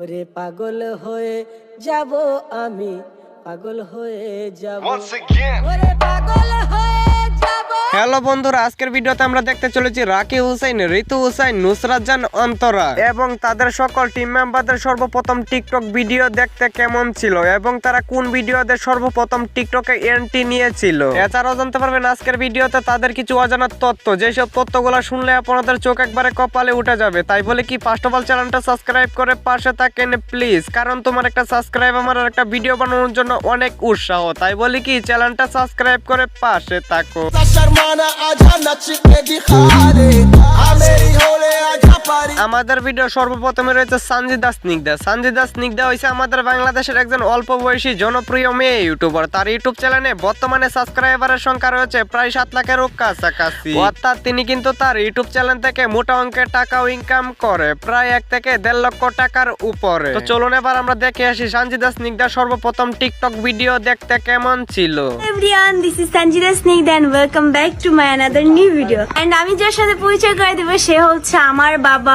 ওরে পাগল হয়ে যাব আমি, পাগল হয়ে যাব ওরে পাগল হয়ে যাব। হ্যালো বন্ধুরা, আজকের ভিডিওতে আমরা দেখতে চলেছি রাকি হুসাইন, ঋতু হুসাইন, নুসরাত জান অন্তরা এবং তাদের সকল টিম মেম্বারদের সর্বপ্রথম টিকটক ভিডিও দেখতে কেমন ছিল এবং তারা কোন ভিডিওতে সর্বপ্রথম টিকটকে এন্ট্রি নিয়েছিল। এছাড়াও জানতে পারবেন আজকের ভিডিওতে তাদের কিছু অজানা তথ্য, যেসব তথ্যগুলো শুনলে আপনাদের চোখ একবারে কপালে উঠে যাবে। তাই বলে কি ফার্স্ট অফ অল চ্যানেলটা সাবস্ক্রাইব করে পাশে থাকেন প্লিজ, কারণ তোমার একটা সাবস্ক্রাইব আমার একটা ভিডিও বানানোর জন্য অনেক উৎসাহ। তাই বলে কি চ্যানেলটা সাবস্ক্রাইব করে পাশে থাকো। আমাদের ভিডিও সর্বপ্রথমে রয়েছে সঞ্জিদা স্নিগ্ধা। সঞ্জিদা স্নিগ্ধা হইছে আমাদের বাংলাদেশের একজন অল্প বয়সী জনপ্রিয় মেয়ে ইউটিউবার। তার ইউটিউব চ্যানেলে বর্তমানে সাবস্ক্রাইবারের সংখ্যা রয়েছে প্রায় 7 লাখের কাছাকাছি। অর্থাৎ তিনি কিন্তু তার ইউটিউব চ্যানেল থেকে মোটা অঙ্কের টাকাও ইনকাম করে, প্রায় 1 থেকে 1.5 লক্ষ টাকার উপরে। তো চলুন এবার আমরা দেখে আসি সঞ্জিদা স্নিগ্ধা সর্বপ্রথম টিকটক ভিডিও দেখতে কেমন ছিল। Everyone, this is Sanjida Snigdha and welcome back to my another new video. And আমি যার সাথে পরিচয় করে দেব সে হচ্ছে আমার বাবা।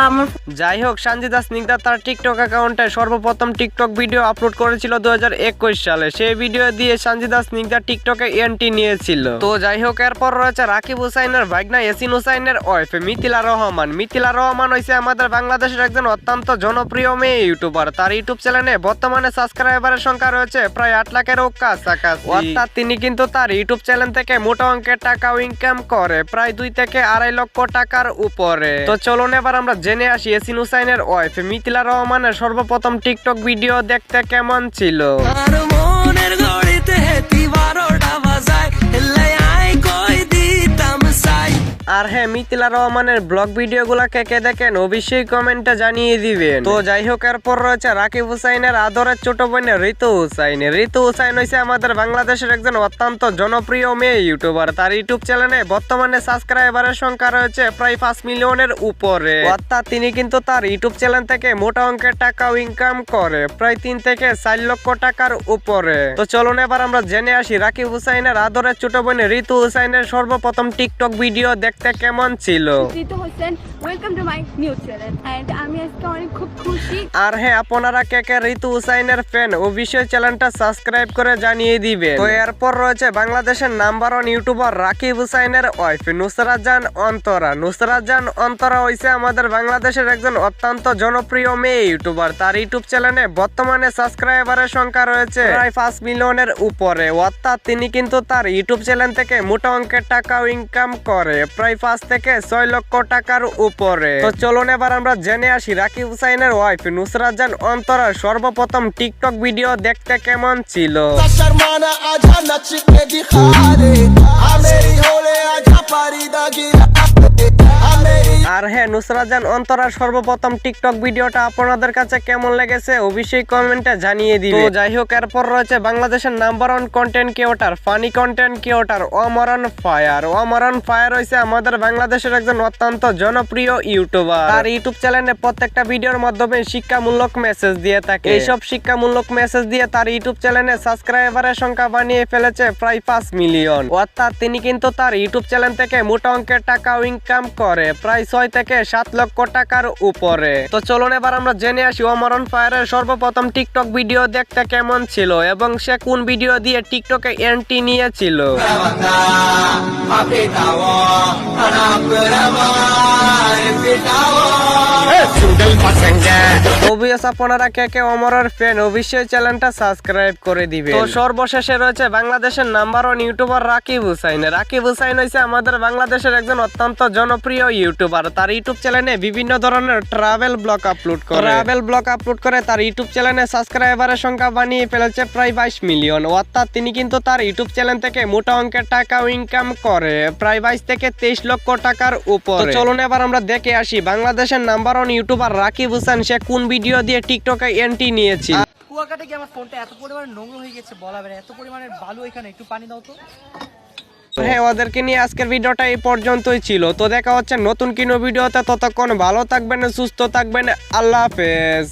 যাই হোক, সঞ্জিদা স্নিগ্ধা তার টিকটক অ্যাকাউন্টে সর্বপ্রথম টিকটক ভিডিও আপলোড করেছিল 2021 সালে। সেই ভিডিও দিয়ে সঞ্জিদা স্নিগ্ধা টিকটকে এন্ট্রি নিয়েছিল। তো যাই হোক, এরপর রয়েছে রাকিব হুসাইনের ভাগনা ইয়াসিন হুসাইনের ওয়াইফ মিথিলা রহমান। মিথিলা রহমান হইছে আমাদের বাংলাদেশের একজন অত্যন্ত জনপ্রিয় মেয়ে ইউটিউবার। তার ইউটিউব চ্যানেলে বর্তমানে সাবস্ক্রাইবারের সংখ্যা রয়েছে প্রায় 8 লাখের কাছাকাছি। অর্থাৎ তিনি কিন্তু তার ইউটিউব চ্যানেল থেকে মোটা অঙ্কের টাকাও ইনকাম করে, প্রায় 2 থেকে 2.5 লক্ষ টাকার উপরে। তো চলুন এবার আমরা জেনে আসি ইয়াসিন হুসাইনের ওয়াইফ মিথিলা রহমানের সর্বপ্রথম টিকটক ভিডিও দেখতে কেমন ছিল। আর হ্যাঁ, মিথিলা রহমানের ব্লগ ভিডিও গুলা কে দেখেন অবশ্যই কমেন্টে জানিয়ে দিবেন। তো যাই হোক, এরপর রয়েছে রাকিব হুসাইনের আদরের ছোট বোন ঋতু হুসাইন। ঋতু হুসাইন হইছে আমাদের বাংলাদেশের একজন অত্যন্ত জনপ্রিয় মেয়ে ইউটিউবার। তার ইউটিউব চ্যানেলে বর্তমানে সাবস্ক্রাইবারের সংখ্যা রয়েছে প্রায় 5 মিলিয়নের উপরে। অর্থাৎ তিনি কিন্তু তার ইউটিউব চ্যানেল থেকে মোটা অঙ্কের টাকাও ইনকাম করে, প্রায় 3 থেকে 4 লক্ষ টাকার উপরে। তো চলুন এবার আমরা জেনে আসি রাকিব হুসাইনের আদরের ছোট বোন ঋতু হুসাইনের সর্বপ্রথম টিকটক ভিডিও দেখতে কেমন ছিল। Ritu Hossain, welcome to my new channel and আমি আজকে অনেক খুব খুশি। আর হ্যাঁ, আপনারা কে ঋতু হুসাইনের ফ্যান অবশ্যই চ্যানেলটা সাবস্ক্রাইব করে জানিয়ে দিবেন। তো এরপর রয়েছে বাংলাদেশের নাম্বার 1 ইউটিউবার রাকিব হুসাইনের ওয়াইফ নুসরাত জান অন্তরা। নুসরাত জান অন্তরা হইছে আমাদের বাংলাদেশের একজন অত্যন্ত জনপ্রিয় মেয়ে ইউটিউবার। তার ইউটিউব চ্যানেলে বর্তমানে সাবস্ক্রাইবারের সংখ্যা রয়েছে প্রায় 5 মিলিয়নের উপরে। অর্থাৎ তিনি কিন্তু তার ইউটিউব চ্যানেল থেকে মোটা অঙ্কের টাকাও ইনকাম করে, প্রায় 5 থেকে 6 লক্ষ টাকার উপরে। তো চলুন এবার আমরা জেনে আসি রাকিব হুসাইনের ওয়াইফ নুসরাত জান অন্তরার সর্বপ্রথম টিকটক ভিডিও দেখতে কেমন ছিল। আর হ্যাঁ, নুসরাত জান অন্তরার সর্বপ্রথম টিকটক ভিডিওটা আপনাদের কাছে কেমন লেগেছে অবশ্যই কমেন্টে জানিয়ে দিবেন। তো যাই হোক, এরপর রয়েছে বাংলাদেশের number 1 content creator, funny content creator Omran fire. Omran fire হইছে আমাদের বাংলাদেশের একজন অত্যন্ত জনপ্রিয় ইউটিউবার। তার ইউটিউব চ্যানেলে প্রত্যেকটা ভিডিওর মাধ্যমে শিক্ষামূলক মেসেজ দিয়ে থাকে। এইসব শিক্ষামূলক মেসেজ দিয়ে তার ইউটিউব চ্যানেলে সাবস্ক্রাইবারের সংখ্যা বানিয়ে ফেলেছে প্রায় 5 মিলিয়ন। অর্থাৎ তিনি কিন্তু তার ইউটিউব চ্যানেল থেকে মোটা অঙ্কের টাকাও ইনকাম করে, প্রায় 6 থেকে 7 লক্ষ টাকার উপরে। তো চলুন এবার আমরা জেনে আসি ওমরান ফায়ারের সর্বপ্রথম টিকটক ভিডিও দেখতে কেমন ছিল এবং সে কোন ভিডিও দিয়ে টিকটকে এন্ট্রি নিয়েছিল। আপনারা কে ওমরের ফ্যান অবশ্যই চ্যানেলটা সাবস্ক্রাইব করে দিবেন। তো সর্বশেষে রয়েছে বাংলাদেশের নাম্বার 1 ইউটিউবার রাকিব হুসাইন। রাকিব হুসাইন হইছে আমাদের বাংলাদেশের একজন অত্যন্ত জনপ্রিয় ইউটিউবার। তার ইউটিউব চ্যানেলে বিভিন্ন ধরনের ট্রাভেল ব্লগ আপলোড করে তার ইউটিউব চ্যানেলে সাবস্ক্রাইবারের সংখ্যা বানিয়ে ফেলেছে প্রায় 22 মিলিয়ন। অর্থাৎ তিনি কিন্তু তার ইউটিউব চ্যানেল থেকে মোটা অঙ্কের টাকাও ইনকাম করে, প্রায় 22 থেকে 23 লক্ষ টাকার উপরে। চলুন এবার আমরা দেখে আসি বাংলাদেশের নাম্বার 1 ইউটিউবার রাকিব হুসাইন সে কোন ভিডিও দিয়ে টিকটকে এন্ট্রি নিয়েছে। কুয়াকাটা কি আমার ফোনটা এত পরিমাণে নোংরা হয়ে গেছে বলা বেড়ে, এত পরিমাণে বালু এখানে, একটু পানি দাও তো। হ্যাঁ, ওদেরকে নিয়ে আজকের ভিডিওটা এই পর্যন্তই ছিল। তো দেখা হচ্ছে নতুন কোনো ভিডিওতে, ততক্ষণ ভালো থাকবেন, সুস্থ থাকবেন, আল্লাহ হাফেজ।